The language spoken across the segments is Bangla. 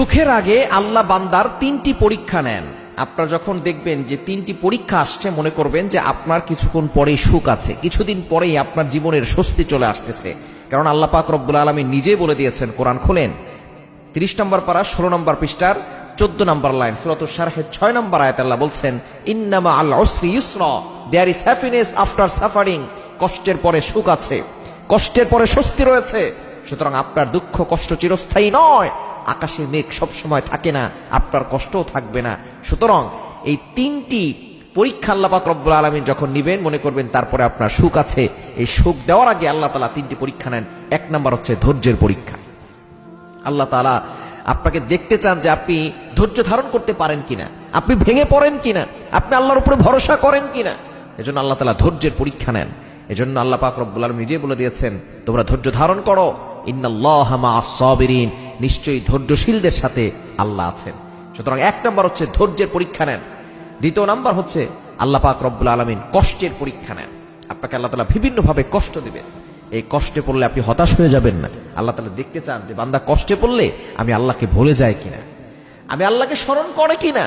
সুখের আগে আল্লাহ বান্দার তিনটি পরীক্ষা নেন। আপনারা যখন দেখবেন যে তিনটি পরীক্ষা আসছে, মনে করবেন যে আপনার কিছুক্ষণ পরেই সুখ আছে, কিছুদিন পরেই আপনার জীবনের স্বস্তি চলে আসতেছে। কারণ আল্লাহ পাক রব্বুল আলামিন নিজেই বলে দিয়েছেন, কোরআন খোলেন 30 নম্বর পারা 16 নম্বর পৃষ্ঠার 14 নম্বর লাইন, সূরাতুশ শারহের 6 নম্বর আয়াত আল্লাহ বলছেন, ইন্নামা আল উসরি ইউসরা, there is happiness after suffering. কষ্টের পরে সুখ আছে, কষ্টের পরে স্বস্তি রয়েছে। সুতরাং আপনার দুঃখ কষ্ট চিরস্থায়ী নয়। আকাশে মেঘ সব সময় থাকে না, আপনার কষ্টও থাকবে না। সুতরাং এই তিনটি পরীক্ষা আল্লাহ পাক রব্বুল আলামিন যখন নিবেন, মনে করবেন তারপরে আপনার সুখ আছে। এই সুখ দেওয়ার আগে আল্লাহ তাআলা তিনটি পরীক্ষা নেন। 1 নম্বর হচ্ছে ধৈর্যের পরীক্ষা। আল্লাহ তাআলা আপনাকে দেখতে চান যে আপনি ধৈর্য ধারণ করতে পারেন কিনা, আপনি ভেঙে পড়েন কিনা, আপনি আল্লাহর উপরে ভরসা করেন কিনা। এজন্য আল্লাহ তাআলা ধৈর্যের পরীক্ষা নেন। এজন্য আল্লাহ পাক রব্বুল আলামিন নিজে বলে দিয়েছেন, তোমরা ধৈর্য ধারণ করো, ইন্নাল্লাহা মা'আস সাবিরিন, নিশ্চয়ই ধৈর্যশীলদের সাথে আল্লাহ আছেন। সুতরাং 1 নম্বর হচ্ছে ধৈর্যের পরীক্ষা নেন। 2 নম্বর হচ্ছে আল্লাহ পাক রব্বুল আলামিন কষ্টের পরীক্ষা নেন। আপনাকে আল্লাহ তাআলা বিভিন্নভাবে কষ্ট দিবেন। এই কষ্টে পড়লে আপনি হতাশ হয়ে যাবেন না। আল্লাহ তাআলা দেখতে চান যে বান্দা কষ্টে পড়লে আমি আল্লাহকে ভুলে যাই কিনা, আমি আল্লাহকে স্মরণ করে কিনা।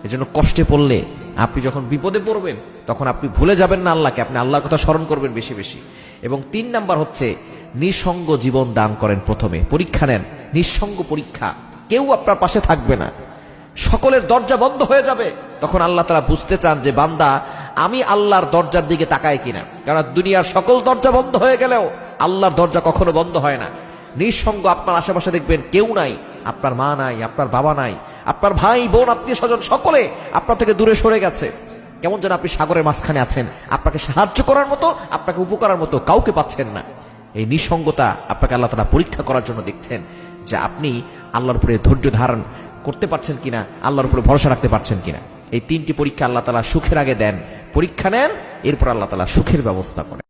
এজন্য কষ্টে পড়লে আপনি যখন বিপদে পড়বেন তখন আপনি ভুলে যাবেন না আল্লাহকে, আপনি আল্লাহর কথা স্মরণ করবেন বেশি বেশি। এবং 3 নাম্বার হচ্ছে নিঃসঙ্গ জীবন দান করেন। প্রথমে পরীক্ষা নেন, নিঃসঙ্গ পরীক্ষা। কেউ আপনার পাশে থাকবে না, সকলের দরজা বন্ধ হয়ে যাবে। তখন আল্লাহ তাআলা বুঝতে চান যে বান্দা আমি আল্লাহর দরজার দিকে তাকাই কিনা। কারণ দুনিয়ার সকল দরজা বন্ধ হয়ে গেলেও আল্লাহর দরজা কখনো বন্ধ হয় না। নিঃসঙ্গ আপনার আশেপাশে দেখবেন কেউ নাই, আপনার মা নাই, আপনার বাবা নাই, আপনার ভাই বোন আত্মীয় স্বজন সকলে আপনার থেকে দূরে সরে গেছে। কেমন যেন আপনি সাগরের মাঝখানে আছেন, আপনাকে সাহায্য করার মতো, আপনাকে উপকারের মতো কাউকে পাচ্ছেন না। এই নিঃসঙ্গতা আপনাকে আল্লাহ তাআলা পরীক্ষা করার জন্য দেখছেন যে আপনি আল্লাহর উপরে ধৈর্য ধারণ করতে পারছেন কিনা, আল্লাহর উপরে ভরসা রাখতে পারছেন কিনা। এই 3টি পরীক্ষা আল্লাহ তাআলা সুখের আগে দেন, পরীক্ষা নেন, এরপর আল্লাহ তাআলা সুখের ব্যবস্থা করেন।